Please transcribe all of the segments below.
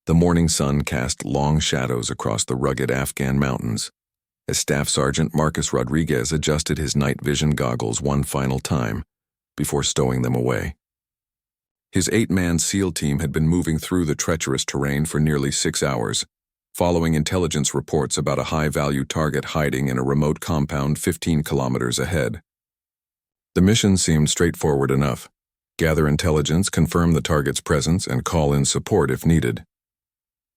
The morning sun cast long shadows across the rugged Afghan mountains as Staff Sergeant Marcus Rodriguez adjusted his night vision goggles one final time before stowing them away. His 8-man SEAL team had been moving through the treacherous terrain for nearly 6 hours, following intelligence reports about a high-value target hiding in a remote compound 15 kilometers ahead. The mission seemed straightforward enough: gather intelligence, confirm the target's presence, and call in support if needed.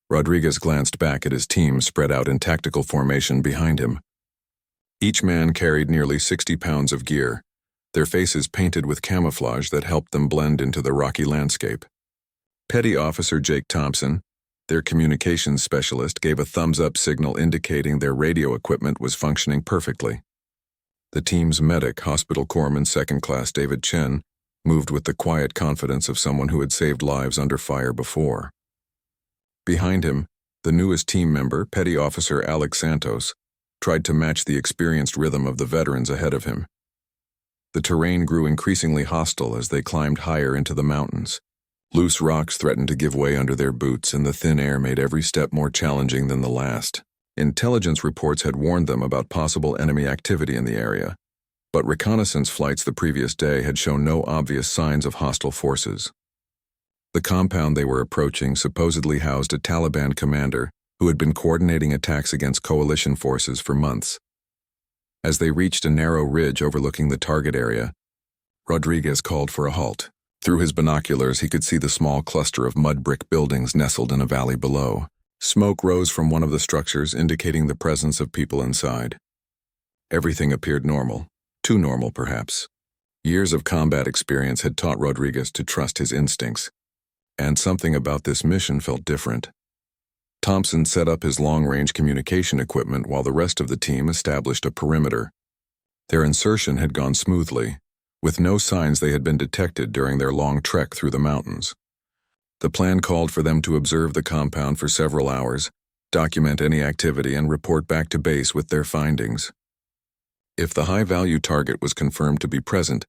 Rodriguez glanced back at his team spread out in tactical formation behind him. Each man carried nearly 60 pounds of gear, their faces painted with camouflage that helped them blend into the rocky landscape. Petty Officer Jake Thompson, their communications specialist, gave a thumbs-up signal indicating their radio equipment was functioning perfectly. The team's medic, Hospital Corpsman Second Class David Chen, moved with the quiet confidence of someone who had saved lives under fire before. Behind him, the newest team member, Petty Officer Alex Santos, tried to match the experienced rhythm of the veterans ahead of him. The terrain grew increasingly hostile as they climbed higher into the mountains. Loose rocks threatened to give way under their boots, and the thin air made every step more challenging than the last. Intelligence reports had warned them about possible enemy activity in the area, but reconnaissance flights the previous day had shown no obvious signs of hostile forces. The compound they were approaching supposedly housed a Taliban commander who had been coordinating attacks against coalition forces for months. As they reached a narrow ridge overlooking the target area, Rodriguez called for a halt. Through his binoculars, he could see the small cluster of mud brick buildings nestled in a valley below. Smoke rose from one of the structures, indicating the presence of people inside. Everything appeared normal, too normal perhaps. Years of combat experience had taught Rodriguez to trust his instincts, and something about this mission felt different. Thompson set up his long-range communication equipment while the rest of the team established a perimeter. Their insertion had gone smoothly, with no signs they had been detected during their long trek through the mountains. The plan called for them to observe the compound for several hours, document any activity, and report back to base with their findings. If the high-value target was confirmed to be present,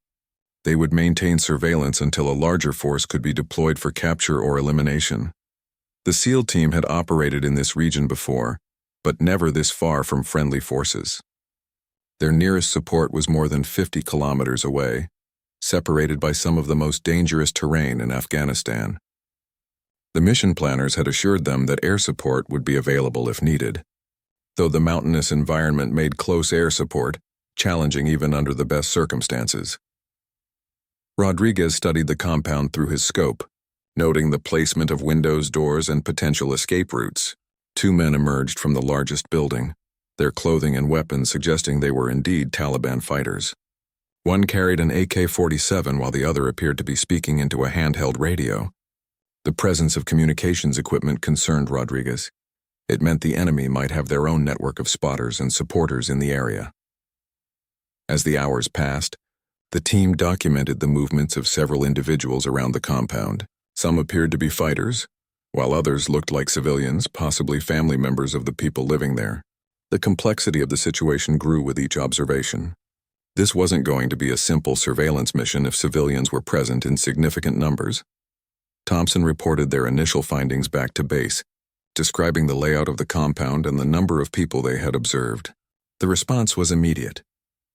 they would maintain surveillance until a larger force could be deployed for capture or elimination. The SEAL team had operated in this region before, but never this far from friendly forces. Their nearest support was more than 50 kilometers away, separated by some of the most dangerous terrain in Afghanistan. The mission planners had assured them that air support would be available if needed, though the mountainous environment made close air support challenging even under the best circumstances. Rodriguez studied the compound through his scope, noting the placement of windows, doors, and potential escape routes. 2 men emerged from the largest building, their clothing and weapons suggesting they were indeed Taliban fighters. One carried an AK-47 while the other appeared to be speaking into a handheld radio. The presence of communications equipment concerned Rodriguez. It meant the enemy might have their own network of spotters and supporters in the area. As the hours passed, the team documented the movements of several individuals around the compound. Some appeared to be fighters, while others looked like civilians, possibly family members of the people living there. The complexity of the situation grew with each observation. This wasn't going to be a simple surveillance mission if civilians were present in significant numbers. Thompson reported their initial findings back to base, describing the layout of the compound and the number of people they had observed. The response was immediate.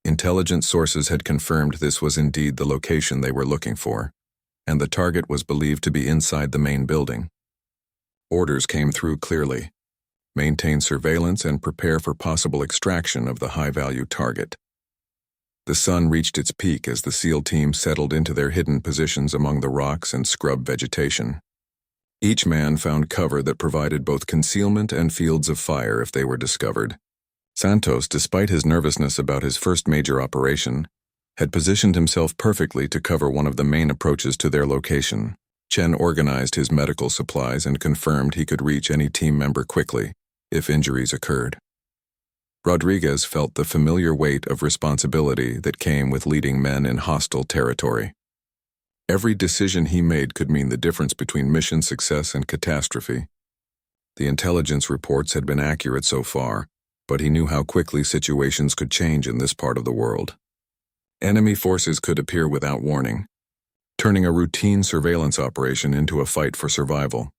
Intelligence sources had confirmed this was indeed the location they were looking for, and the target was believed to be inside the main building. Orders came through clearly: maintain surveillance and prepare for possible extraction of the high-value target. The sun reached its peak as the SEAL team settled into their hidden positions among the rocks and scrub vegetation. Each man found cover that provided both concealment and fields of fire if they were discovered. Santos, despite his nervousness about his first major operation, had positioned himself perfectly to cover one of the main approaches to their location. Chen organized his medical supplies and confirmed he could reach any team member quickly if injuries occurred. Rodriguez felt the familiar weight of responsibility that came with leading men in hostile territory. Every decision he made could mean the difference between mission success and catastrophe. The intelligence reports had been accurate so far, but he knew how quickly situations could change in this part of the world. Enemy forces could appear without warning, turning a routine surveillance operation into a fight for survival.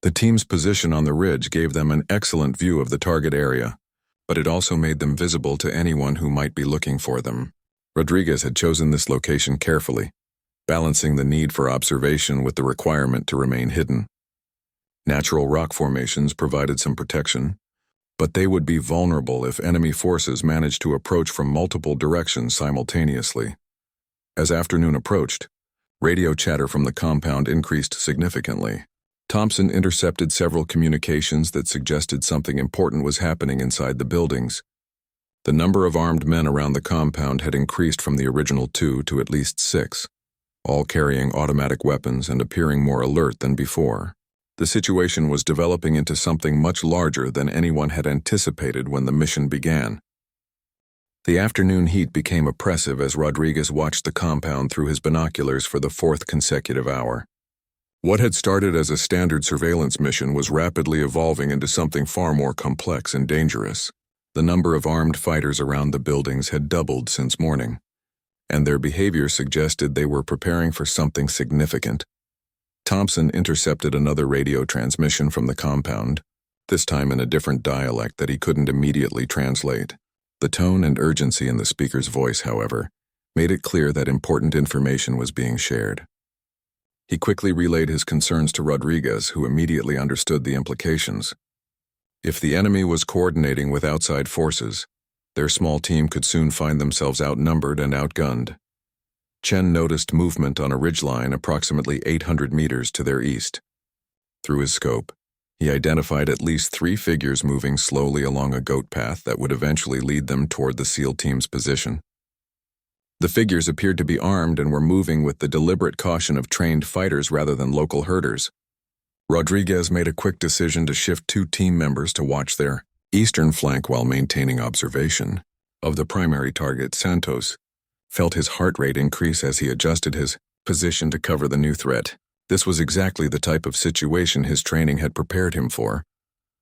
The team's position on the ridge gave them an excellent view of the target area, but it also made them visible to anyone who might be looking for them. Rodriguez had chosen this location carefully, balancing the need for observation with the requirement to remain hidden. Natural rock formations provided some protection, but they would be vulnerable if enemy forces managed to approach from multiple directions simultaneously. As afternoon approached, radio chatter from the compound increased significantly. Thompson intercepted several communications that suggested something important was happening inside the buildings. The number of armed men around the compound had increased from the original 2 to at least 6, all carrying automatic weapons and appearing more alert than before. The situation was developing into something much larger than anyone had anticipated when the mission began. The afternoon heat became oppressive as Rodriguez watched the compound through his binoculars for the 4th consecutive hour. What had started as a standard surveillance mission was rapidly evolving into something far more complex and dangerous. The number of armed fighters around the buildings had doubled since morning, and their behavior suggested they were preparing for something significant. Thompson intercepted another radio transmission from the compound, this time in a different dialect that he couldn't immediately translate. The tone and urgency in the speaker's voice, however, made it clear that important information was being shared. He quickly relayed his concerns to Rodriguez, who immediately understood the implications. If the enemy was coordinating with outside forces, their small team could soon find themselves outnumbered and outgunned. Chen noticed movement on a ridgeline approximately 800 meters to their east. Through his scope, he identified at least 3 figures moving slowly along a goat path that would eventually lead them toward the SEAL team's position. The figures appeared to be armed and were moving with the deliberate caution of trained fighters rather than local herders. Rodriguez made a quick decision to shift 2 team members to watch their eastern flank while maintaining observation of the primary target. Santos felt his heart rate increase as he adjusted his position to cover the new threat. This was exactly the type of situation his training had prepared him for,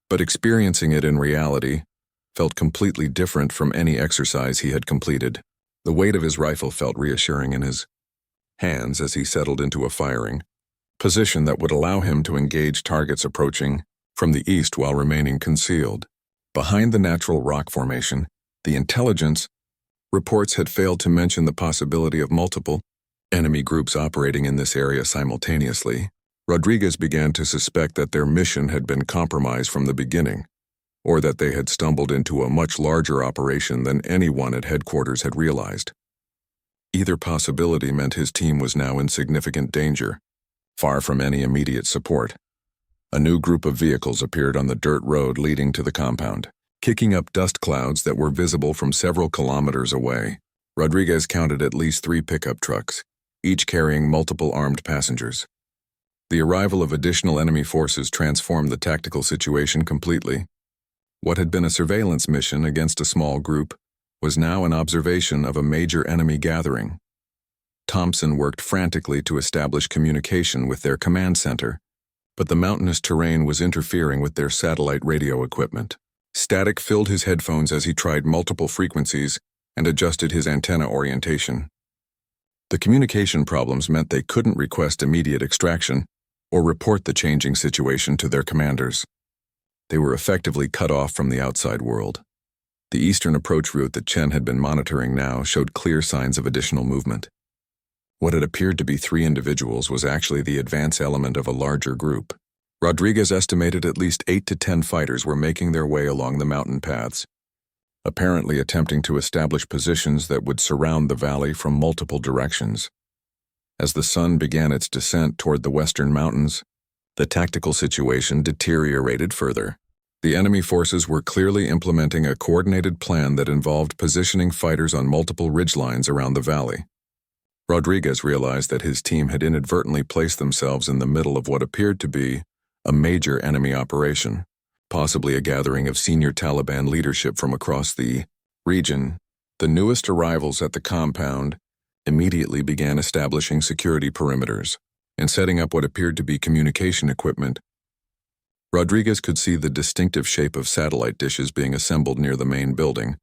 but experiencing it in reality felt completely different from any exercise he had completed. The weight of his rifle felt reassuring in his hands as he settled into a firing position that would allow him to engage targets approaching from the east while remaining concealed. Behind the natural rock formation, the intelligence reports had failed to mention the possibility of multiple enemy groups operating in this area simultaneously. Rodriguez began to suspect that their mission had been compromised from the beginning, or that they had stumbled into a much larger operation than anyone at headquarters had realized. Either possibility meant his team was now in significant danger, far from any immediate support. A new group of vehicles appeared on the dirt road leading to the compound, kicking up dust clouds that were visible from several kilometers away. Rodriguez counted at least 3 pickup trucks, each carrying multiple armed passengers. The arrival of additional enemy forces transformed the tactical situation completely. What had been a surveillance mission against a small group was now an observation of a major enemy gathering. Thompson worked frantically to establish communication with their command center, but the mountainous terrain was interfering with their satellite radio equipment. Static filled his headphones as he tried multiple frequencies and adjusted his antenna orientation. The communication problems meant they couldn't request immediate extraction or report the changing situation to their commanders. They were effectively cut off from the outside world. The eastern approach route that Chen had been monitoring now showed clear signs of additional movement. What had appeared to be 3 individuals was actually the advance element of a larger group. Rodriguez estimated at least 8 to 10 fighters were making their way along the mountain paths, apparently attempting to establish positions that would surround the valley from multiple directions. As the sun began its descent toward the western mountains, the tactical situation deteriorated further. The enemy forces were clearly implementing a coordinated plan that involved positioning fighters on multiple ridgelines around the valley. Rodriguez realized that his team had inadvertently placed themselves in the middle of what appeared to be a major enemy operation, possibly a gathering of senior Taliban leadership from across the region. The newest arrivals at the compound immediately began establishing security perimeters and setting up what appeared to be communication equipment. Rodriguez could see the distinctive shape of satellite dishes being assembled near the main building,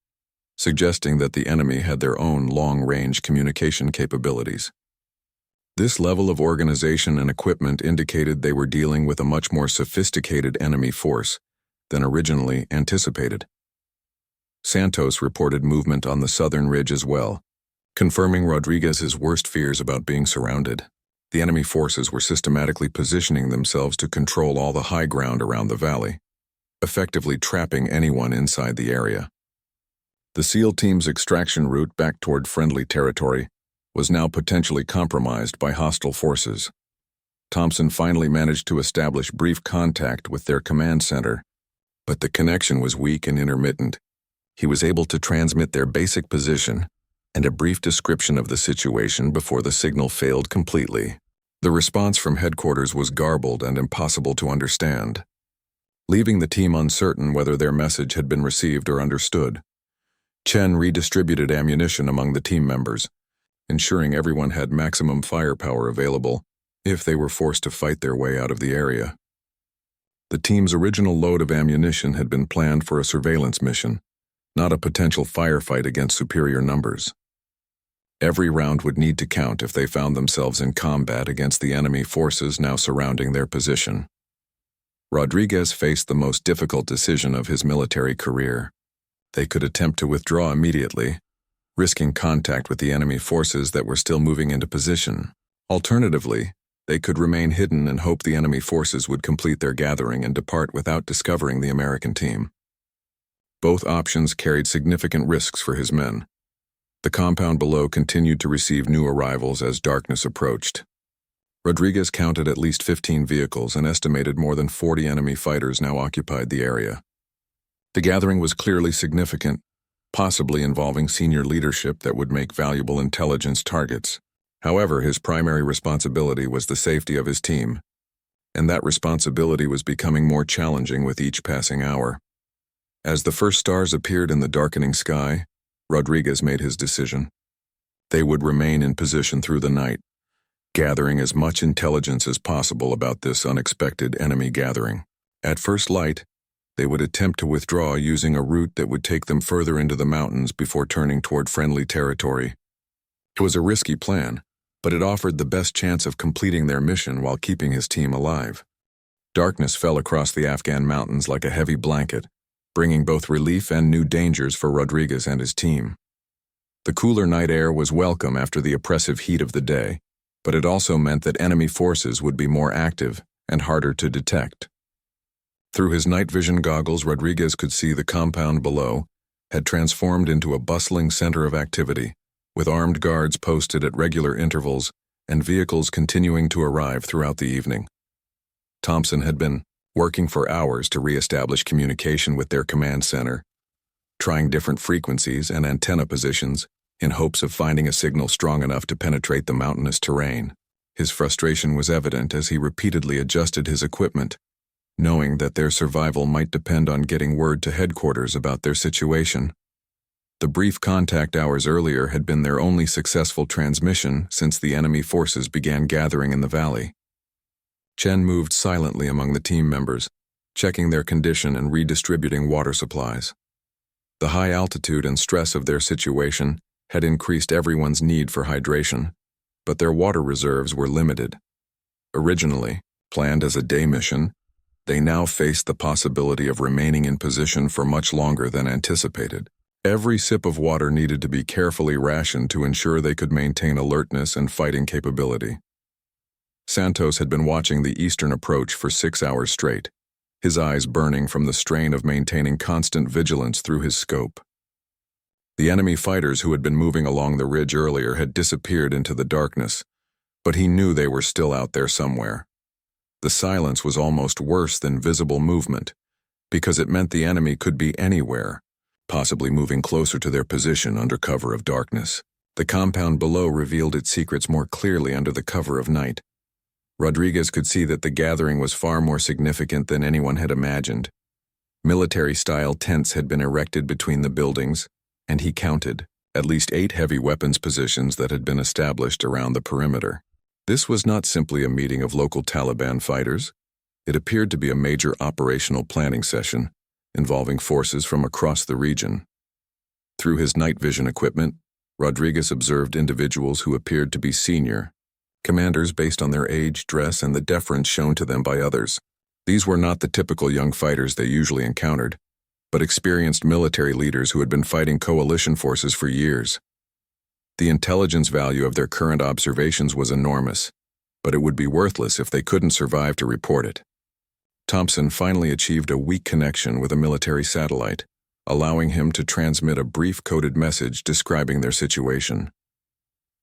suggesting that the enemy had their own long-range communication capabilities. This level of organization and equipment indicated they were dealing with a much more sophisticated enemy force than originally anticipated. Santos reported movement on the southern ridge as well, confirming Rodriguez's worst fears about being surrounded. The enemy forces were systematically positioning themselves to control all the high ground around the valley, effectively trapping anyone inside the area. The SEAL team's extraction route back toward friendly territory was now potentially compromised by hostile forces. Thompson finally managed to establish brief contact with their command center, but the connection was weak and intermittent. He was able to transmit their basic position and a brief description of the situation before the signal failed completely. The response from headquarters was garbled and impossible to understand, leaving the team uncertain whether their message had been received or understood. Chen redistributed ammunition among the team members, ensuring everyone had maximum firepower available if they were forced to fight their way out of the area. The team's original load of ammunition had been planned for a surveillance mission, not a potential firefight against superior numbers. Every round would need to count if they found themselves in combat against the enemy forces now surrounding their position. Rodriguez faced the most difficult decision of his military career. They could attempt to withdraw immediately, risking contact with the enemy forces that were still moving into position. Alternatively, they could remain hidden and hope the enemy forces would complete their gathering and depart without discovering the American team. Both options carried significant risks for his men. The compound below continued to receive new arrivals as darkness approached. Rodriguez counted at least 15 vehicles and estimated more than 40 enemy fighters now occupied the area. The gathering was clearly significant, possibly involving senior leadership that would make valuable intelligence targets. However, his primary responsibility was the safety of his team, and that responsibility was becoming more challenging with each passing hour. As the first stars appeared in the darkening sky, Rodriguez made his decision. They would remain in position through the night, gathering as much intelligence as possible about this unexpected enemy gathering. At first light, they would attempt to withdraw using a route that would take them further into the mountains before turning toward friendly territory. It was a risky plan, but it offered the best chance of completing their mission while keeping his team alive. Darkness fell across the Afghan mountains like a heavy blanket, bringing both relief and new dangers for Rodriguez and his team. The cooler night air was welcome after the oppressive heat of the day, but it also meant that enemy forces would be more active and harder to detect. Through his night vision goggles, Rodriguez could see the compound below had transformed into a bustling center of activity, with armed guards posted at regular intervals and vehicles continuing to arrive throughout the evening. Thompson had been working for hours to re-establish communication with their command center, trying different frequencies and antenna positions in hopes of finding a signal strong enough to penetrate the mountainous terrain. His frustration was evident as he repeatedly adjusted his equipment, knowing that their survival might depend on getting word to headquarters about their situation. The brief contact hours earlier had been their only successful transmission since the enemy forces began gathering in the valley. Chen moved silently among the team members, checking their condition and redistributing water supplies. The high altitude and stress of their situation had increased everyone's need for hydration, but their water reserves were limited. Originally planned as a day mission, they now faced the possibility of remaining in position for much longer than anticipated. Every sip of water needed to be carefully rationed to ensure they could maintain alertness and fighting capability. Santos had been watching the eastern approach for 6 hours straight, his eyes burning from the strain of maintaining constant vigilance through his scope. The enemy fighters who had been moving along the ridge earlier had disappeared into the darkness, but he knew they were still out there somewhere. The silence was almost worse than visible movement, because it meant the enemy could be anywhere, possibly moving closer to their position under cover of darkness. The compound below revealed its secrets more clearly under the cover of night. Rodriguez could see that the gathering was far more significant than anyone had imagined. Military-style tents had been erected between the buildings, and he counted at least 8 heavy weapons positions that had been established around the perimeter. This was not simply a meeting of local Taliban fighters. It appeared to be a major operational planning session involving forces from across the region. Through his night vision equipment, Rodriguez observed individuals who appeared to be senior, commanders based on their age, dress, and the deference shown to them by others. These were not the typical young fighters they usually encountered, but experienced military leaders who had been fighting coalition forces for years. The intelligence value of their current observations was enormous, but it would be worthless if they couldn't survive to report it. Thompson finally achieved a weak connection with a military satellite, allowing him to transmit a brief coded message describing their situation.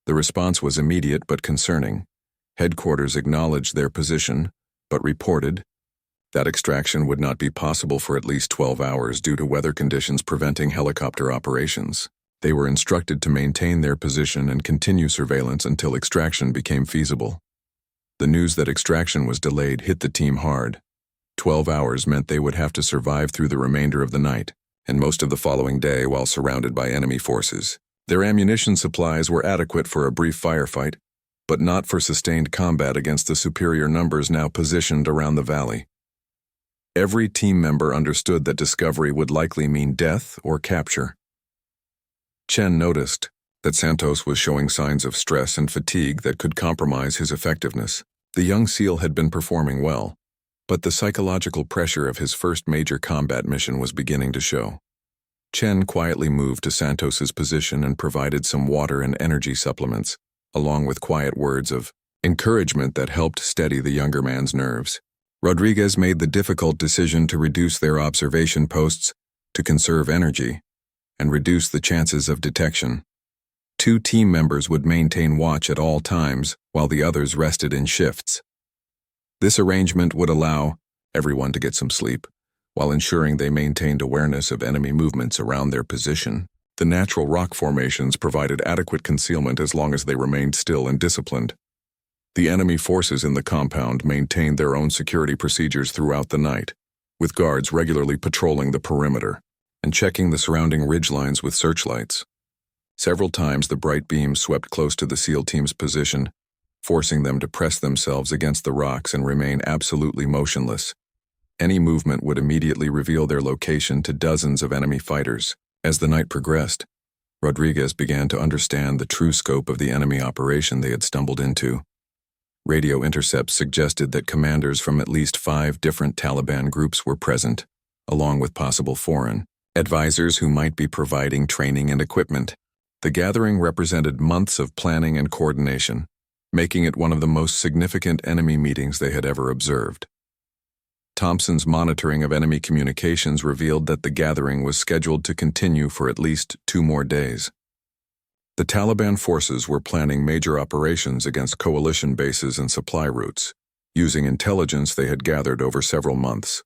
The response was immediate but concerning. Headquarters acknowledged their position, but reported that extraction would not be possible for at least 12 hours due to weather conditions preventing helicopter operations. They were instructed to maintain their position and continue surveillance until extraction became feasible. The news that extraction was delayed hit the team hard. 12 hours meant they would have to survive through the remainder of the night, and most of the following day while surrounded by enemy forces. Their ammunition supplies were adequate for a brief firefight, but not for sustained combat against the superior numbers now positioned around the valley. Every team member understood that discovery would likely mean death or capture. Chen noticed that Santos was showing signs of stress and fatigue that could compromise his effectiveness. The young SEAL had been performing well, but the psychological pressure of his first major combat mission was beginning to show. Chen quietly moved to Santos's position and provided some water and energy supplements, along with quiet words of encouragement that helped steady the younger man's nerves. Rodriguez made the difficult decision to reduce their observation posts to conserve energy and reduce the chances of detection. 2 team members would maintain watch at all times while the others rested in shifts. This arrangement would allow everyone to get some sleep, while ensuring they maintained awareness of enemy movements around their position. The natural rock formations provided adequate concealment as long as they remained still and disciplined. The enemy forces in the compound maintained their own security procedures throughout the night, with guards regularly patrolling the perimeter and checking the surrounding ridgelines with searchlights. Several times the bright beams swept close to the SEAL team's position, forcing them to press themselves against the rocks and remain absolutely motionless. Any movement would immediately reveal their location to dozens of enemy fighters. As the night progressed, Rodriguez began to understand the true scope of the enemy operation they had stumbled into. Radio intercepts suggested that commanders from at least 5 different Taliban groups were present, along with possible foreign advisors who might be providing training and equipment. The gathering represented months of planning and coordination, making it one of the most significant enemy meetings they had ever observed. Thompson's monitoring of enemy communications revealed that the gathering was scheduled to continue for at least 2 more days. The Taliban forces were planning major operations against coalition bases and supply routes, using intelligence they had gathered over several months.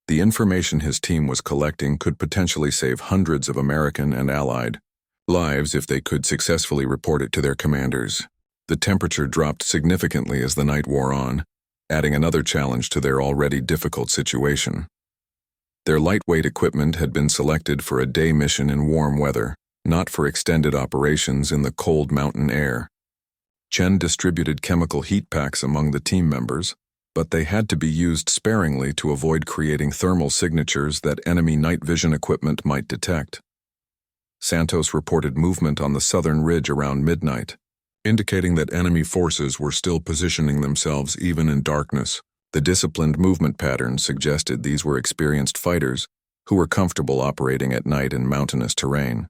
The information his team was collecting could potentially save hundreds of American and Allied lives if they could successfully report it to their commanders. The temperature dropped significantly as the night wore on, adding another challenge to their already difficult situation. Their lightweight equipment had been selected for a day mission in warm weather, not for extended operations in the cold mountain air. Chen distributed chemical heat packs among the team members, but they had to be used sparingly to avoid creating thermal signatures that enemy night vision equipment might detect. Santos reported movement on the southern ridge around midnight, indicating that enemy forces were still positioning themselves even in darkness. The disciplined movement patterns suggested these were experienced fighters who were comfortable operating at night in mountainous terrain.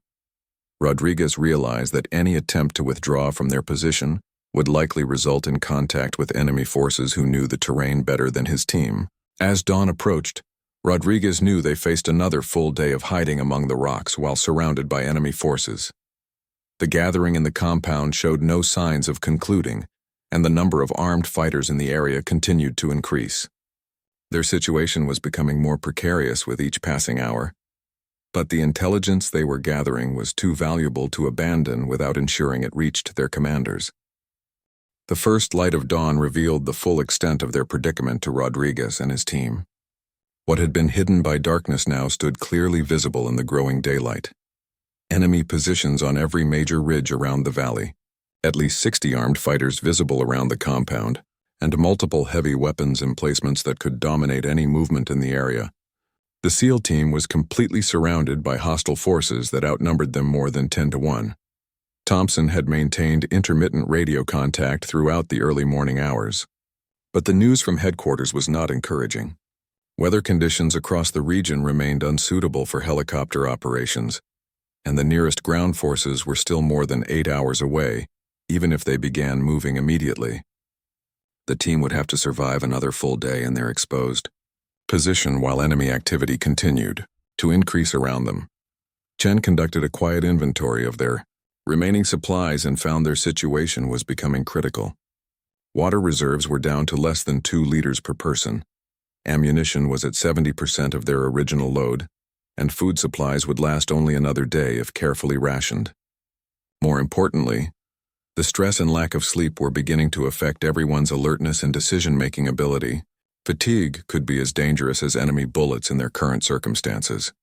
Rodriguez realized that any attempt to withdraw from their position would likely result in contact with enemy forces who knew the terrain better than his team. As dawn approached, Rodriguez knew they faced another full day of hiding among the rocks while surrounded by enemy forces. The gathering in the compound showed no signs of concluding, and the number of armed fighters in the area continued to increase. Their situation was becoming more precarious with each passing hour, but the intelligence they were gathering was too valuable to abandon without ensuring it reached their commanders. The first light of dawn revealed the full extent of their predicament to Rodriguez and his team. What had been hidden by darkness now stood clearly visible in the growing daylight. Enemy positions on every major ridge around the valley, at least 60 armed fighters visible around the compound, and multiple heavy weapons emplacements that could dominate any movement in the area. The SEAL team was completely surrounded by hostile forces that outnumbered them more than 10 to 1. Thompson had maintained intermittent radio contact throughout the early morning hours. But the news from headquarters was not encouraging. Weather conditions across the region remained unsuitable for helicopter operations, and the nearest ground forces were still more than 8 hours away, even if they began moving immediately. The team would have to survive another full day in their exposed position while enemy activity continued to increase around them. Chen conducted a quiet inventory of their remaining supplies and found their situation was becoming critical. Water reserves were down to less than 2 liters per person. Ammunition was at 70% of their original load, and food supplies would last only another day if carefully rationed. More importantly, the stress and lack of sleep were beginning to affect everyone's alertness and decision-making ability. Fatigue could be as dangerous as enemy bullets in their current circumstances.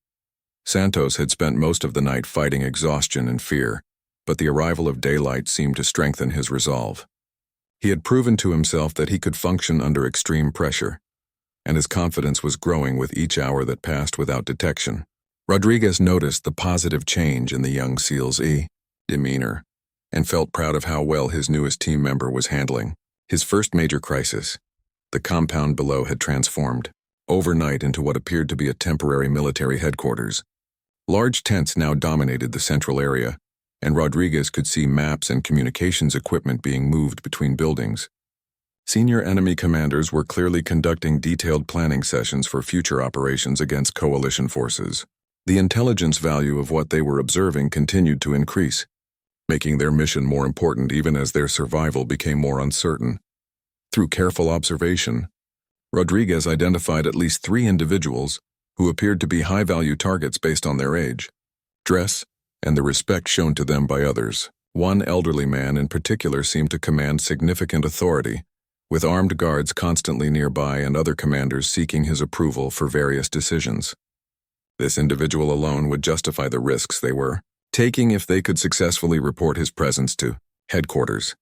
Santos had spent most of the night fighting exhaustion and fear, but the arrival of daylight seemed to strengthen his resolve. He had proven to himself that he could function under extreme pressure, and his confidence was growing with each hour that passed without detection. Rodriguez noticed the positive change in the young SEAL's demeanor, and felt proud of how well his newest team member was handling his first major crisis. The compound below had transformed overnight into what appeared to be a temporary military headquarters. Large tents now dominated the central area, and Rodriguez could see maps and communications equipment being moved between buildings. Senior enemy commanders were clearly conducting detailed planning sessions for future operations against coalition forces. The intelligence value of what they were observing continued to increase, making their mission more important even as their survival became more uncertain. Through careful observation, Rodriguez identified at least 3 individuals who appeared to be high-value targets based on their age, dress, and the respect shown to them by others. One elderly man in particular seemed to command significant authority, with armed guards constantly nearby and other commanders seeking his approval for various decisions. This individual alone would justify the risks they were taking if they could successfully report his presence to headquarters.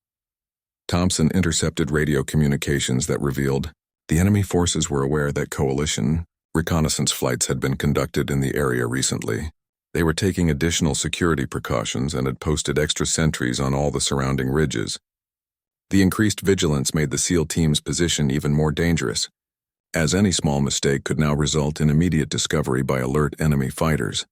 Thompson intercepted radio communications that revealed the enemy forces were aware that coalition reconnaissance flights had been conducted in the area recently. They were taking additional security precautions and had posted extra sentries on all the surrounding ridges. The increased vigilance made the SEAL team's position even more dangerous, as any small mistake could now result in immediate discovery by alert enemy fighters.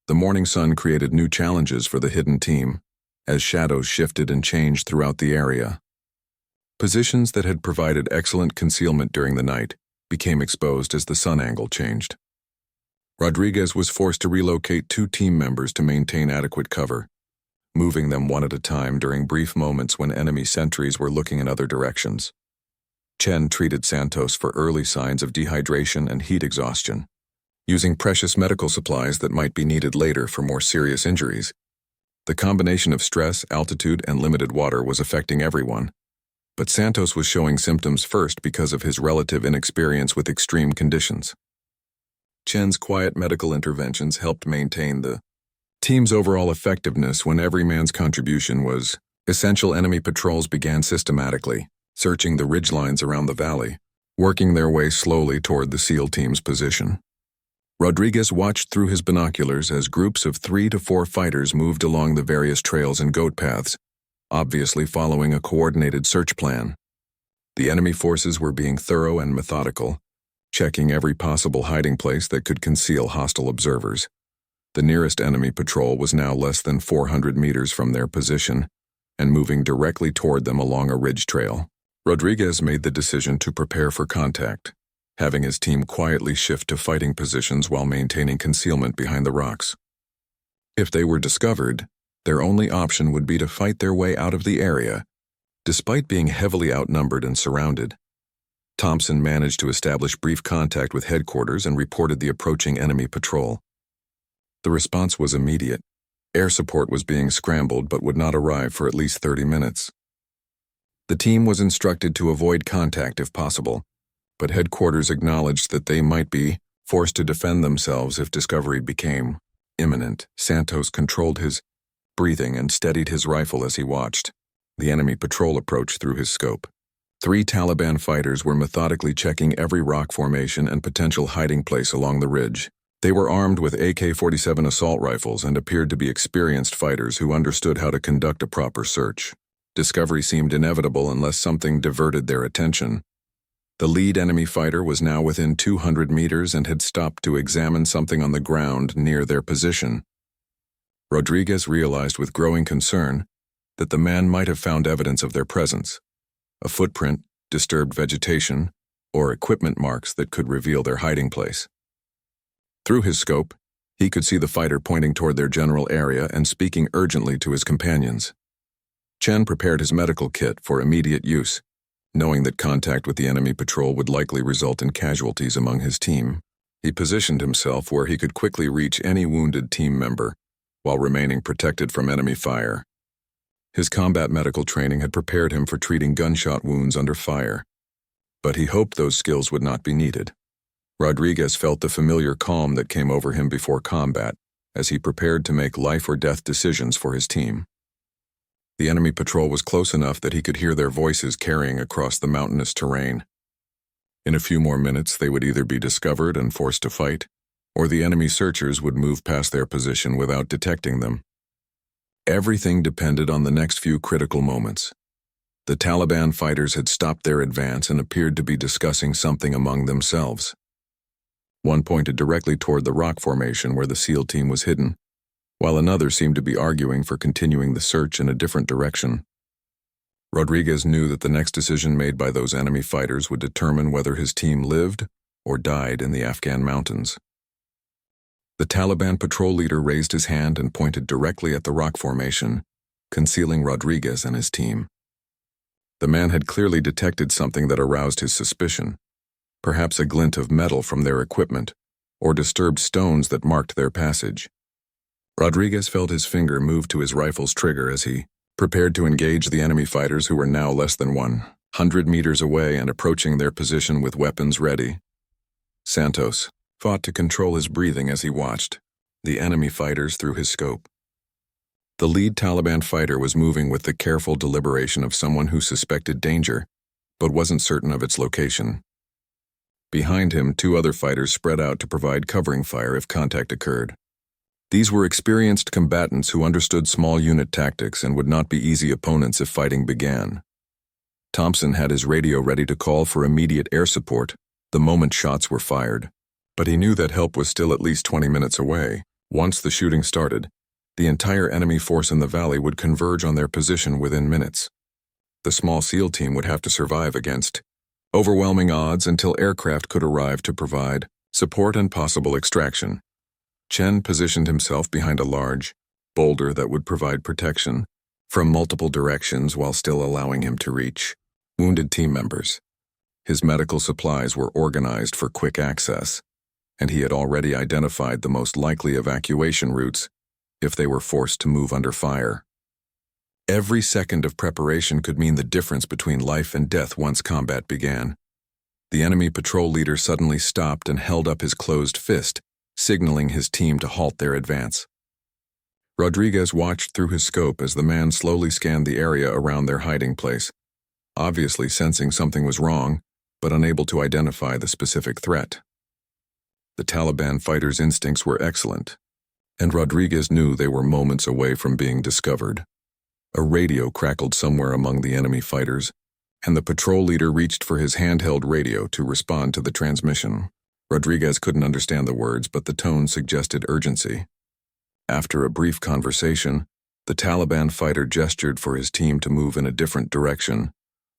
The morning sun created new challenges for the hidden team, as shadows shifted and changed throughout the area. Positions that had provided excellent concealment during the night became exposed as the sun angle changed. Rodriguez was forced to relocate 2 team members to maintain adequate cover, moving them one at a time during brief moments when enemy sentries were looking in other directions. Chen treated Santos for early signs of dehydration and heat exhaustion, using precious medical supplies that might be needed later for more serious injuries. The combination of stress, altitude, and limited water was affecting everyone, but Santos was showing symptoms first because of his relative inexperience with extreme conditions. Chen's quiet medical interventions helped maintain the team's overall effectiveness when every man's contribution was essential. Enemy patrols began systematically searching the ridgelines around the valley, working their way slowly toward the SEAL team's position. Rodriguez watched through his binoculars as groups of 3 to 4 fighters moved along the various trails and goat paths, obviously following a coordinated search plan. The enemy forces were being thorough and methodical, checking every possible hiding place that could conceal hostile observers. The nearest enemy patrol was now less than 400 meters from their position and moving directly toward them along a ridge trail. Rodriguez made the decision to prepare for contact, having his team quietly shift to fighting positions while maintaining concealment behind the rocks. If they were discovered, their only option would be to fight their way out of the area. Despite being heavily outnumbered and surrounded, Thompson managed to establish brief contact with headquarters and reported the approaching enemy patrol. The response was immediate. Air support was being scrambled but would not arrive for at least 30 minutes. The team was instructed to avoid contact if possible, but headquarters acknowledged that they might be forced to defend themselves if discovery became imminent. Santos controlled his breathing and steadied his rifle as he watched the enemy patrol approach through his scope. 3 Taliban fighters were methodically checking every rock formation and potential hiding place along the ridge. They were armed with AK-47 assault rifles and appeared to be experienced fighters who understood how to conduct a proper search. Discovery seemed inevitable unless something diverted their attention. The lead enemy fighter was now within 200 meters and had stopped to examine something on the ground near their position. Rodriguez realized with growing concern that the man might have found evidence of their presence: a footprint, disturbed vegetation, or equipment marks that could reveal their hiding place. Through his scope, he could see the fighter pointing toward their general area and speaking urgently to his companions. Chen prepared his medical kit for immediate use, knowing that contact with the enemy patrol would likely result in casualties among his team. He positioned himself where he could quickly reach any wounded team member while remaining protected from enemy fire. His combat medical training had prepared him for treating gunshot wounds under fire, but he hoped those skills would not be needed. Rodriguez felt the familiar calm that came over him before combat as he prepared to make life-or-death decisions for his team. The enemy patrol was close enough that he could hear their voices carrying across the mountainous terrain. In a few more minutes, they would either be discovered and forced to fight, or the enemy searchers would move past their position without detecting them. Everything depended on the next few critical moments. The Taliban fighters had stopped their advance and appeared to be discussing something among themselves. One pointed directly toward the rock formation where the SEAL team was hidden, while another seemed to be arguing for continuing the search in a different direction. Rodriguez knew that the next decision made by those enemy fighters would determine whether his team lived or died in the Afghan mountains. The Taliban patrol leader raised his hand and pointed directly at the rock formation, concealing Rodriguez and his team. The man had clearly detected something that aroused his suspicion, perhaps a glint of metal from their equipment, or disturbed stones that marked their passage. Rodriguez felt his finger move to his rifle's trigger as he prepared to engage the enemy fighters who were now less than 100 meters away and approaching their position with weapons ready. Santos fought to control his breathing as he watched the enemy fighters through his scope. The lead Taliban fighter was moving with the careful deliberation of someone who suspected danger, but wasn't certain of its location. Behind him, 2 other fighters spread out to provide covering fire if contact occurred. These were experienced combatants who understood small unit tactics and would not be easy opponents if fighting began. Thompson had his radio ready to call for immediate air support the moment shots were fired, but he knew that help was still at least 20 minutes away. Once the shooting started, the entire enemy force in the valley would converge on their position within minutes. The small SEAL team would have to survive against overwhelming odds until aircraft could arrive to provide support and possible extraction. Chen positioned himself behind a large boulder that would provide protection from multiple directions while still allowing him to reach wounded team members. His medical supplies were organized for quick access, and he had already identified the most likely evacuation routes if they were forced to move under fire. Every second of preparation could mean the difference between life and death once combat began. The enemy patrol leader suddenly stopped and held up his closed fist, signaling his team to halt their advance. Rodriguez watched through his scope as the man slowly scanned the area around their hiding place, obviously sensing something was wrong, but unable to identify the specific threat. The Taliban fighters' instincts were excellent, and Rodriguez knew they were moments away from being discovered. A radio crackled somewhere among the enemy fighters, and the patrol leader reached for his handheld radio to respond to the transmission. Rodriguez couldn't understand the words, but the tone suggested urgency. After a brief conversation, the Taliban fighter gestured for his team to move in a different direction,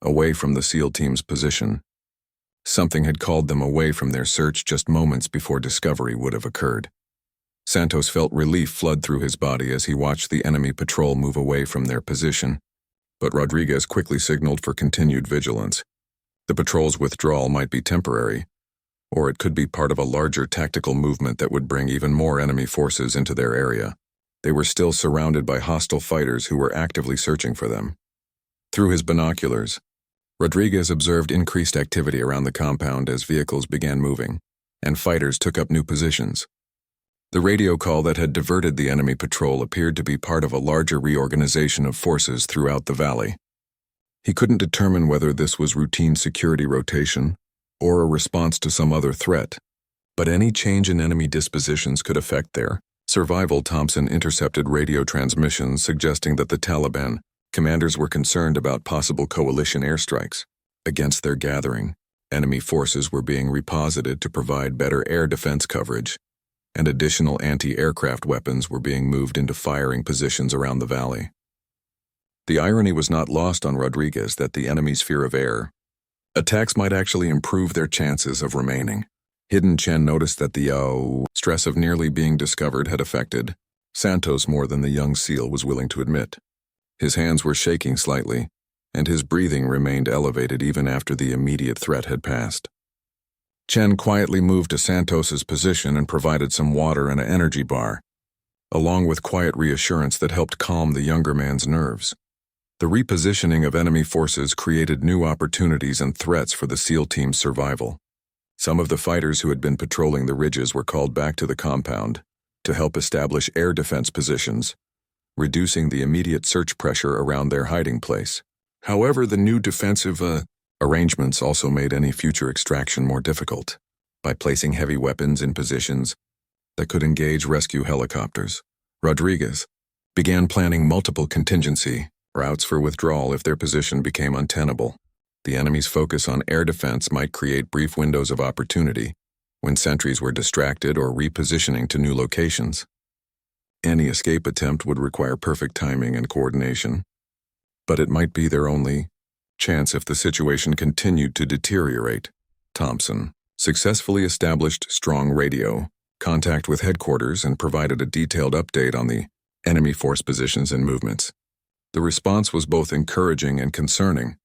away from the SEAL team's position. Something had called them away from their search just moments before discovery would have occurred. Santos felt relief flood through his body as he watched the enemy patrol move away from their position, but Rodriguez quickly signaled for continued vigilance. The patrol's withdrawal might be temporary, or it could be part of a larger tactical movement that would bring even more enemy forces into their area. They were still surrounded by hostile fighters who were actively searching for them. Through his binoculars, Rodriguez observed increased activity around the compound as vehicles began moving, and fighters took up new positions. The radio call that had diverted the enemy patrol appeared to be part of a larger reorganization of forces throughout the valley. He couldn't determine whether this was routine security rotation or a response to some other threat, But any change in enemy dispositions could affect their survival. Thompson intercepted radio transmissions suggesting that the Taliban commanders were concerned about possible coalition airstrikes against their gathering. Enemy forces were being reposited to provide better air defense coverage, and additional anti-aircraft weapons were being moved into firing positions around the valley. The irony was not lost on Rodriguez that the enemy's fear of air attacks might actually improve their chances of remaining. Hidden Chen noticed that the stress of nearly being discovered had affected Santos more than the young SEAL was willing to admit. His hands were shaking slightly, and his breathing remained elevated even after the immediate threat had passed. Chen quietly moved to Santos's position and provided some water and an energy bar, along with quiet reassurance that helped calm the younger man's nerves. The repositioning of enemy forces created new opportunities and threats for the SEAL team's survival. Some of the fighters who had been patrolling the ridges were called back to the compound to help establish air defense positions, reducing the immediate search pressure around their hiding place. However, the new defensive arrangements also made any future extraction more difficult by placing heavy weapons in positions that could engage rescue helicopters. Rodriguez began planning multiple contingency routes for withdrawal if their position became untenable. The enemy's focus on air defense might create brief windows of opportunity when sentries were distracted or repositioning to new locations. Any escape attempt would require perfect timing and coordination, but it might be their only chance if the situation continued to deteriorate. Thompson successfully established strong radio contact with headquarters and provided a detailed update on the enemy force positions and movements. The response was both encouraging and concerning.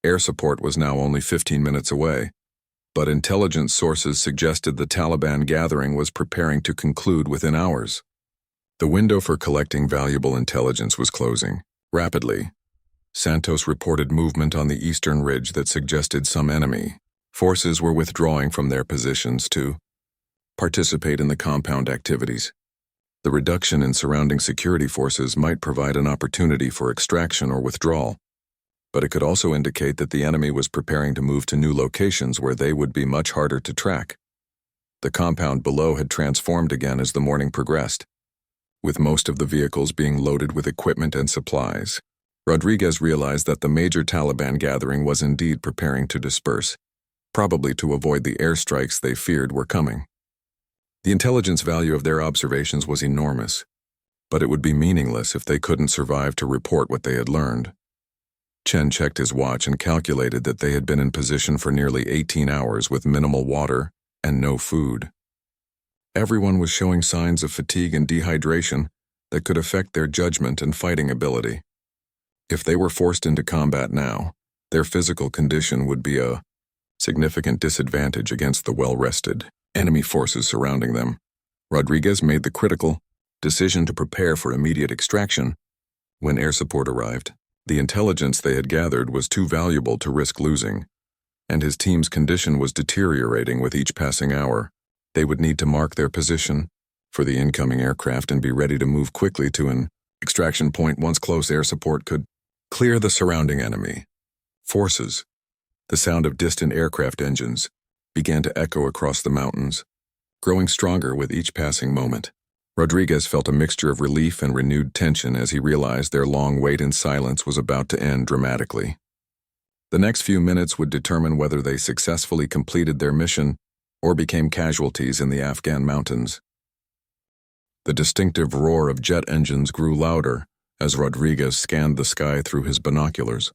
Air support was now only 15 minutes away, but intelligence sources suggested the Taliban gathering was preparing to conclude within hours. The window for collecting valuable intelligence was closing rapidly. Santos reported movement on the eastern ridge that suggested some enemy forces were withdrawing from their positions to participate in the compound activities. The reduction in surrounding security forces might provide an opportunity for extraction or withdrawal, but it could also indicate that the enemy was preparing to move to new locations where they would be much harder to track. The compound below had transformed again as the morning progressed, with most of the vehicles being loaded with equipment and supplies. Rodriguez realized that the major Taliban gathering was indeed preparing to disperse, probably to avoid the airstrikes they feared were coming. The intelligence value of their observations was enormous, but it would be meaningless if they couldn't survive to report what they had learned. Chen checked his watch and calculated that they had been in position for nearly 18 hours with minimal water and no food. Everyone was showing signs of fatigue and dehydration that could affect their judgment and fighting ability. If they were forced into combat now, their physical condition would be a significant disadvantage against the well-rested enemy forces surrounding them. Rodriguez made the critical decision to prepare for immediate extraction when air support arrived. The intelligence they had gathered was too valuable to risk losing, and his team's condition was deteriorating with each passing hour. They would need to mark their position for the incoming aircraft and be ready to move quickly to an extraction point once close air support could clear the surrounding enemy forces. The sound of distant aircraft engines began to echo across the mountains, growing stronger with each passing moment. Rodriguez felt a mixture of relief and renewed tension as he realized their long wait in silence was about to end dramatically. The next few minutes would determine whether they successfully completed their mission or became casualties in the Afghan mountains. The distinctive roar of jet engines grew louder as Rodriguez scanned the sky through his binoculars,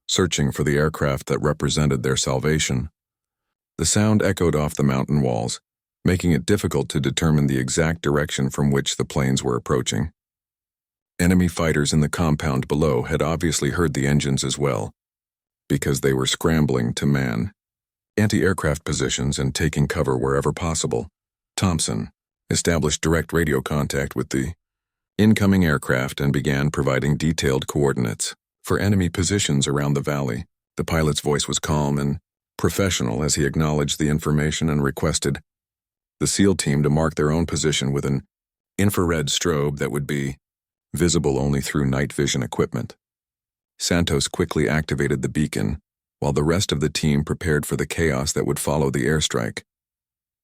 searching for the aircraft that represented their salvation. The sound echoed off the mountain walls, making it difficult to determine the exact direction from which the planes were approaching. Enemy fighters in the compound below had obviously heard the engines as well, because they were scrambling to man anti-aircraft positions and taking cover wherever possible. Thompson established direct radio contact with the incoming aircraft and began providing detailed coordinates for enemy positions around the valley. The pilot's voice was calm and professional as he acknowledged the information and requested the SEAL team to mark their own position with an infrared strobe that would be visible only through night vision equipment. Santos quickly activated the beacon, while the rest of the team prepared for the chaos that would follow the airstrike.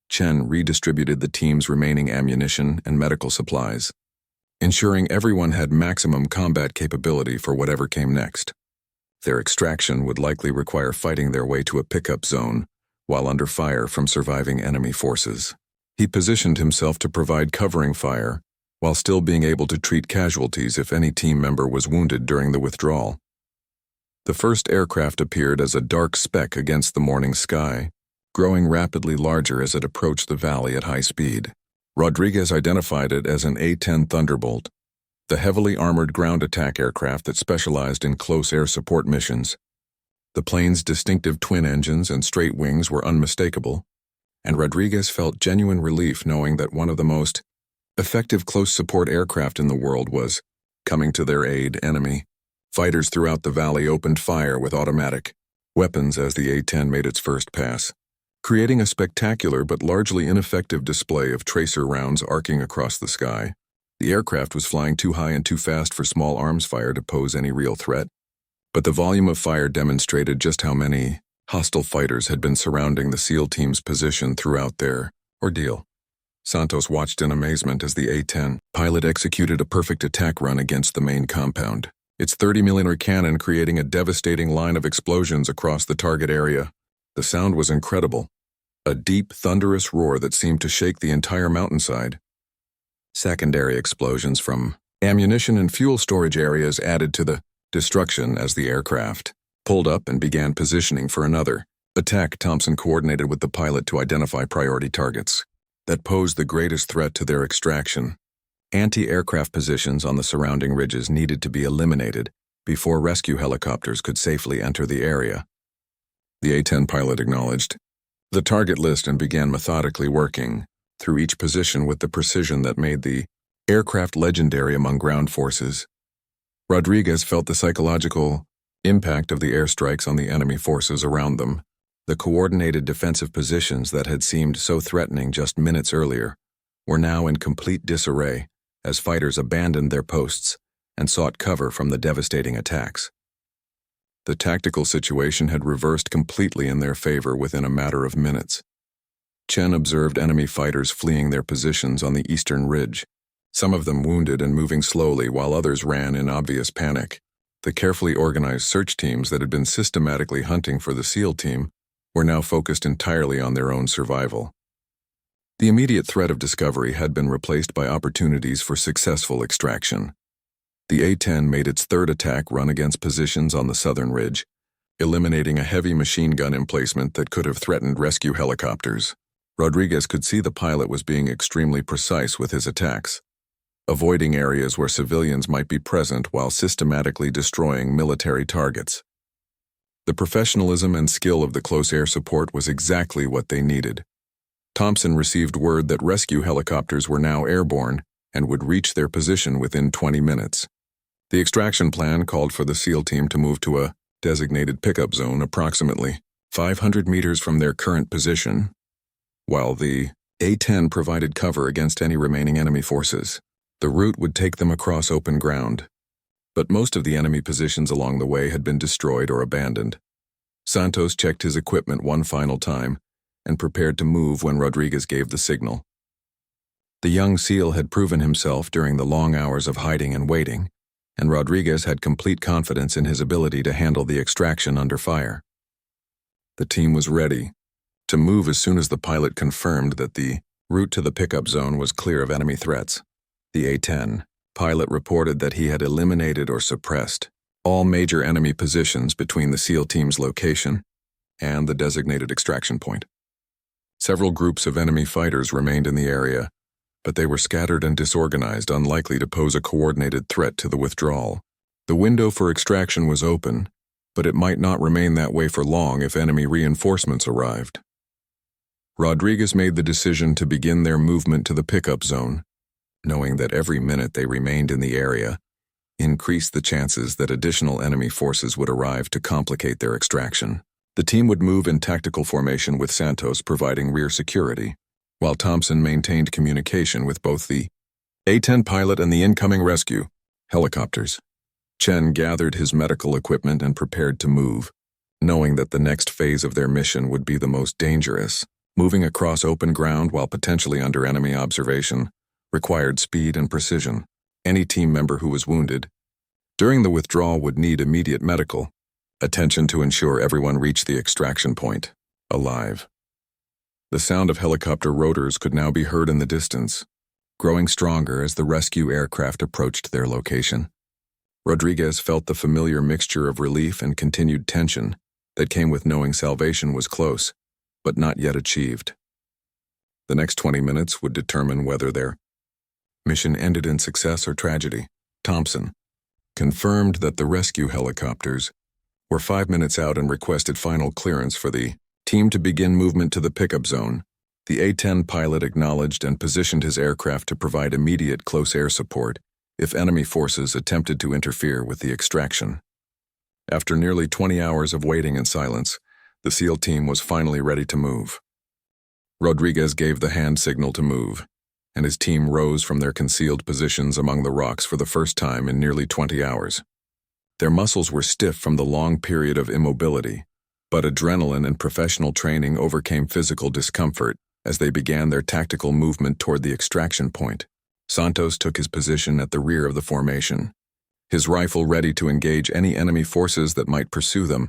Chen redistributed the team's remaining ammunition and medical supplies, ensuring everyone had maximum combat capability for whatever came next. Their extraction would likely require fighting their way to a pickup zone while under fire from surviving enemy forces. He positioned himself to provide covering fire while still being able to treat casualties if any team member was wounded during the withdrawal. The first aircraft appeared as a dark speck against the morning sky, growing rapidly larger as it approached the valley at high speed. Rodriguez identified it as an A-10 Thunderbolt, the heavily armored ground attack aircraft that specialized in close air support missions. The plane's distinctive twin engines and straight wings were unmistakable, and Rodriguez felt genuine relief knowing that one of the most effective close support aircraft in the world was coming to their aid. Enemy fighters throughout the valley opened fire with automatic weapons as the A-10 made its first pass, creating a spectacular but largely ineffective display of tracer rounds arcing across the sky. The aircraft was flying too high and too fast for small arms fire to pose any real threat, but the volume of fire demonstrated just how many hostile fighters had been surrounding the SEAL team's position throughout their ordeal. Santos watched in amazement as the A-10 pilot executed a perfect attack run against the main compound, its 30mm cannon creating a devastating line of explosions across the target area. The sound was incredible, a deep, thunderous roar that seemed to shake the entire mountainside. Secondary explosions from ammunition and fuel storage areas added to the destruction as the aircraft pulled up and began positioning for another attack. Thompson coordinated with the pilot to identify priority targets that posed the greatest threat to their extraction. Anti-aircraft positions on the surrounding ridges needed to be eliminated before rescue helicopters could safely enter the area. The A-10 pilot acknowledged the target list and began methodically working through each position with the precision that made the aircraft legendary among ground forces. Rodriguez felt the psychological impact of the airstrikes on the enemy forces around them. The coordinated defensive positions that had seemed so threatening just minutes earlier were now in complete disarray as fighters abandoned their posts and sought cover from the devastating attacks. The tactical situation had reversed completely in their favor within a matter of minutes. Chen observed enemy fighters fleeing their positions on the eastern ridge, some of them wounded and moving slowly while others ran in obvious panic. The carefully organized search teams that had been systematically hunting for the SEAL team were now focused entirely on their own survival. The immediate threat of discovery had been replaced by opportunities for successful extraction. The A-10 made its third attack run against positions on the southern ridge, eliminating a heavy machine gun emplacement that could have threatened rescue helicopters. Rodriguez could see the pilot was being extremely precise with his attacks, avoiding areas where civilians might be present while systematically destroying military targets. The professionalism and skill of the close air support was exactly what they needed. Thompson received word that rescue helicopters were now airborne and would reach their position within 20 minutes. The extraction plan called for the SEAL team to move to a designated pickup zone approximately 500 meters from their current position, while the A-10 provided cover against any remaining enemy forces. The route would take them across open ground, but most of the enemy positions along the way had been destroyed or abandoned. Santos checked his equipment one final time and prepared to move when Rodriguez gave the signal. The young SEAL had proven himself during the long hours of hiding and waiting, and Rodriguez had complete confidence in his ability to handle the extraction under fire. The team was ready to move as soon as the pilot confirmed that the route to the pickup zone was clear of enemy threats. The A-10 pilot reported that he had eliminated or suppressed all major enemy positions between the SEAL team's location and the designated extraction point. Several groups of enemy fighters remained in the area, but they were scattered and disorganized, unlikely to pose a coordinated threat to the withdrawal. The window for extraction was open, but it might not remain that way for long if enemy reinforcements arrived. Rodriguez made the decision to begin their movement to the pickup zone, knowing that every minute they remained in the area increased the chances that additional enemy forces would arrive to complicate their extraction. The team would move in tactical formation with Santos providing rear security, while Thompson maintained communication with both the A-10 pilot and the incoming rescue helicopters. Chen gathered his medical equipment and prepared to move, knowing that the next phase of their mission would be the most dangerous Moving across open ground while potentially under enemy observation required speed and precision. Any team member who was wounded during the withdrawal would need immediate medical attention to ensure everyone reached the extraction point alive. The sound of helicopter rotors could now be heard in the distance, growing stronger as the rescue aircraft approached their location. Rodriguez felt the familiar mixture of relief and continued tension that came with knowing salvation was close, but not yet achieved. The next 20 minutes would determine whether their mission ended in success or tragedy. Thompson confirmed that the rescue helicopters were 5 minutes out and requested final clearance for the team to begin movement to the pickup zone. The A-10 pilot acknowledged and positioned his aircraft to provide immediate close air support if enemy forces attempted to interfere with the extraction. After nearly 20 hours of waiting in silence, the SEAL team was finally ready to move. Rodriguez gave the hand signal to move, and his team rose from their concealed positions among the rocks for the first time in nearly 20 hours. Their muscles were stiff from the long period of immobility, but adrenaline and professional training overcame physical discomfort as they began their tactical movement toward the extraction point. Santos took his position at the rear of the formation, his rifle ready to engage any enemy forces that might pursue them.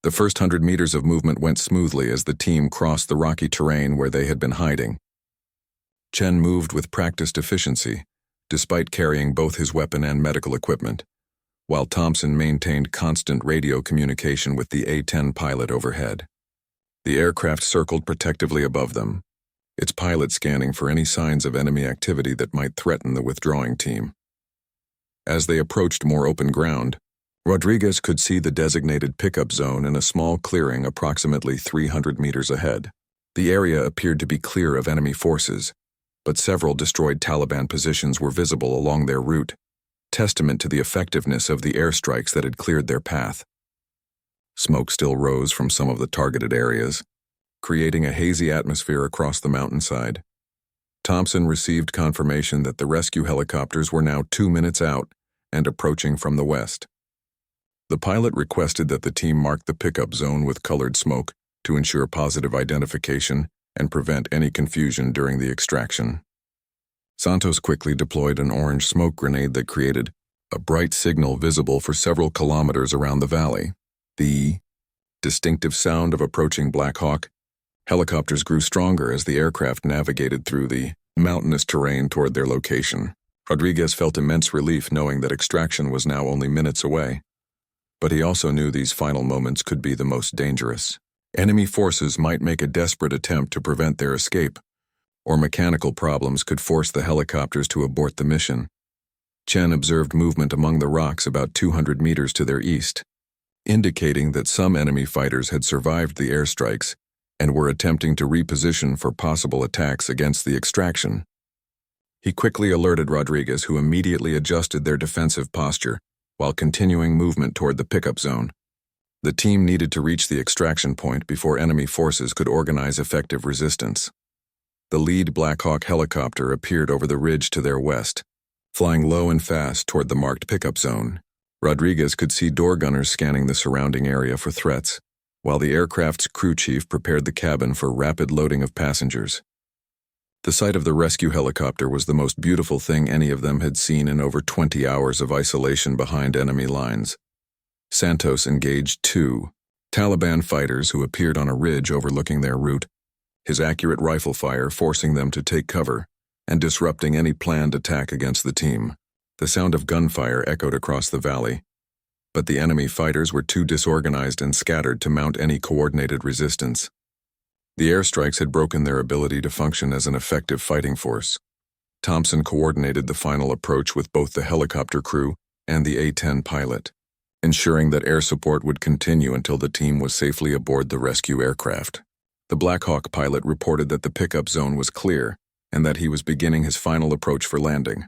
The first 100 meters of movement went smoothly as the team crossed the rocky terrain where they had been hiding. Chen moved with practiced efficiency, despite carrying both his weapon and medical equipment, while Thompson maintained constant radio communication with the A-10 pilot overhead. The aircraft circled protectively above them, its pilot scanning for any signs of enemy activity that might threaten the withdrawing team. As they approached more open ground, Rodriguez could see the designated pickup zone in a small clearing approximately 300 meters ahead. The area appeared to be clear of enemy forces, but several destroyed Taliban positions were visible along their route, testament to the effectiveness of the airstrikes that had cleared their path. Smoke still rose from some of the targeted areas, creating a hazy atmosphere across the mountainside. Thompson received confirmation that the rescue helicopters were now 2 minutes out and approaching from the west. The pilot requested that the team mark the pickup zone with colored smoke to ensure positive identification and prevent any confusion during the extraction. Santos quickly deployed an orange smoke grenade that created a bright signal visible for several kilometers around the valley. The distinctive sound of approaching Black Hawk helicopters grew stronger as the aircraft navigated through the mountainous terrain toward their location. Rodriguez felt immense relief knowing that extraction was now only minutes away. But he also knew these final moments could be the most dangerous. Enemy forces might make a desperate attempt to prevent their escape, or mechanical problems could force the helicopters to abort the mission. Chen observed movement among the rocks about 200 meters to their east, indicating that some enemy fighters had survived the airstrikes and were attempting to reposition for possible attacks against the extraction. He quickly alerted Rodriguez, who immediately adjusted their defensive posture while continuing movement toward the pickup zone. The team needed to reach the extraction point before enemy forces could organize effective resistance. The lead Black Hawk helicopter appeared over the ridge to their west, flying low and fast toward the marked pickup zone. Rodriguez could see door gunners scanning the surrounding area for threats, while the aircraft's crew chief prepared the cabin for rapid loading of passengers. The sight of the rescue helicopter was the most beautiful thing any of them had seen in over 20 hours of isolation behind enemy lines. Santos engaged 2 Taliban fighters who appeared on a ridge overlooking their route, his accurate rifle fire forcing them to take cover and disrupting any planned attack against the team. The sound of gunfire echoed across the valley, but the enemy fighters were too disorganized and scattered to mount any coordinated resistance. The airstrikes had broken their ability to function as an effective fighting force. Thompson coordinated the final approach with both the helicopter crew and the A-10 pilot, ensuring that air support would continue until the team was safely aboard the rescue aircraft. The Black Hawk pilot reported that the pickup zone was clear and that he was beginning his final approach for landing.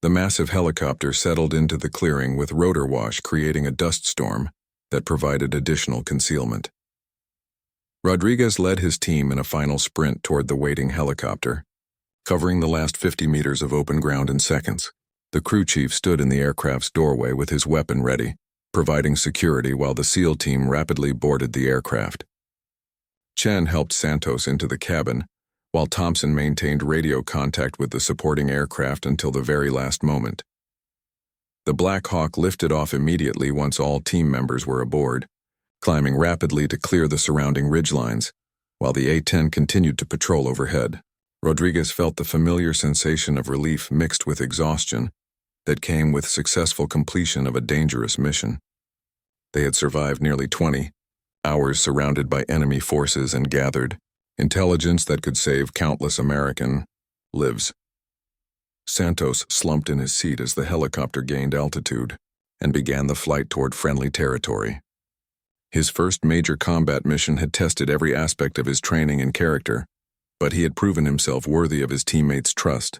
The massive helicopter settled into the clearing with rotor wash creating a dust storm that provided additional concealment. Rodriguez led his team in a final sprint toward the waiting helicopter, covering the last 50 meters of open ground in seconds. The crew chief stood in the aircraft's doorway with his weapon ready, providing security while the SEAL team rapidly boarded the aircraft. Chen helped Santos into the cabin, while Thompson maintained radio contact with the supporting aircraft until the very last moment. The Black Hawk lifted off immediately once all team members were aboard, climbing rapidly to clear the surrounding ridgelines, while the A-10 continued to patrol overhead. Rodriguez felt the familiar sensation of relief mixed with exhaustion that came with successful completion of a dangerous mission. They had survived nearly 20 hours surrounded by enemy forces and gathered intelligence that could save countless American lives. Santos slumped in his seat as the helicopter gained altitude and began the flight toward friendly territory. His first major combat mission had tested every aspect of his training and character, but he had proven himself worthy of his teammates' trust.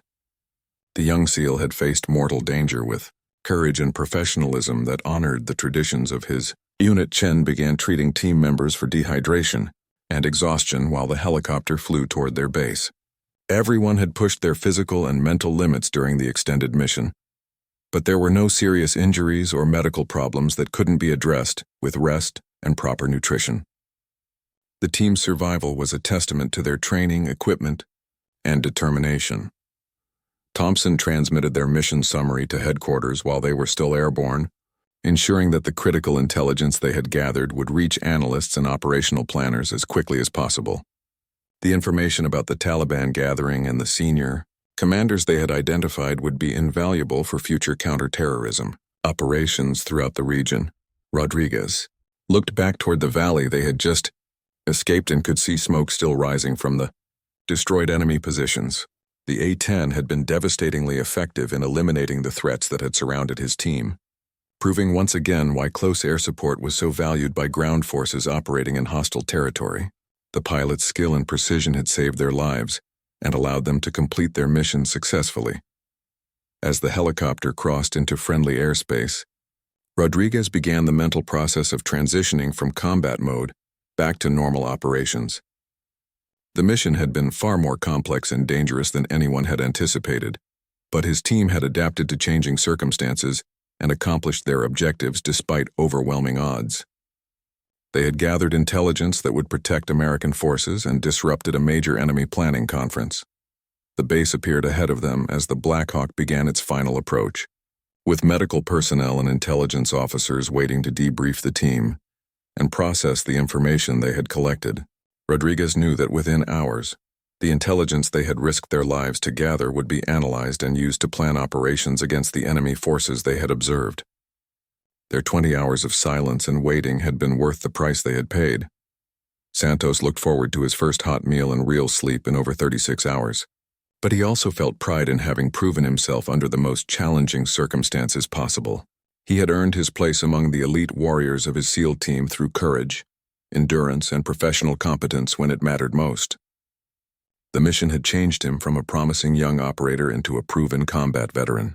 The young SEAL had faced mortal danger with courage and professionalism that honored the traditions of his unit. Chen began treating team members for dehydration and exhaustion while the helicopter flew toward their base. Everyone had pushed their physical and mental limits during the extended mission, but there were no serious injuries or medical problems that couldn't be addressed with rest and proper nutrition. The team's survival was a testament to their training, equipment, and determination. Thompson transmitted their mission summary to headquarters while they were still airborne, ensuring that the critical intelligence they had gathered would reach analysts and operational planners as quickly as possible. The information about the Taliban gathering and the senior commanders they had identified would be invaluable for future counterterrorism operations throughout the region. Rodriguez looked back toward the valley they had just escaped and could see smoke still rising from the destroyed enemy positions. The A-10 had been devastatingly effective in eliminating the threats that had surrounded his team, proving once again why close air support was so valued by ground forces operating in hostile territory. The pilot's skill and precision had saved their lives and allowed them to complete their mission successfully. As the helicopter crossed into friendly airspace, Rodriguez began the mental process of transitioning from combat mode back to normal operations. The mission had been far more complex and dangerous than anyone had anticipated, but his team had adapted to changing circumstances and accomplished their objectives despite overwhelming odds. They had gathered intelligence that would protect American forces and disrupted a major enemy planning conference. The base appeared ahead of them as the Black Hawk began its final approach, with medical personnel and intelligence officers waiting to debrief the team and process the information they had collected. Rodriguez knew that within hours, the intelligence they had risked their lives to gather would be analyzed and used to plan operations against the enemy forces they had observed. Their 20 hours of silence and waiting had been worth the price they had paid. Santos looked forward to his first hot meal and real sleep in over 36 hours, but he also felt pride in having proven himself under the most challenging circumstances possible. He had earned his place among the elite warriors of his SEAL team through courage, endurance, and professional competence when it mattered most. The mission had changed him from a promising young operator into a proven combat veteran.